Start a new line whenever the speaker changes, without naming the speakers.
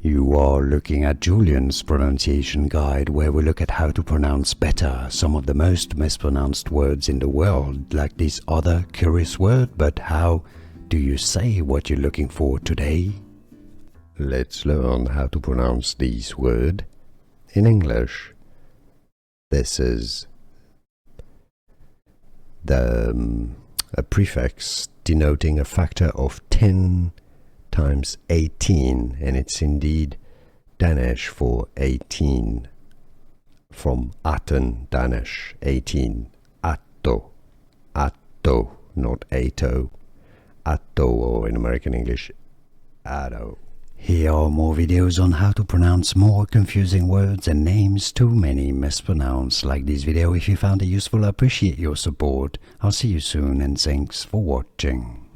You are looking at Julian's pronunciation guide, where we look at how to pronounce better some of the most mispronounced words in the world, like this other curious word. But how do you say what you're looking for today? Let's learn how to pronounce this word in English. This is a prefix denoting a factor of 10 times 18, and it's indeed Danish for 18, from Atten Danish, 18, Atto, Atto, not Atto, Atto, or in American English, Atto. Here are more videos on how to pronounce more confusing words and names too many mispronounced. Like this video if you found it useful. I appreciate your support. I'll see you soon, and thanks for watching.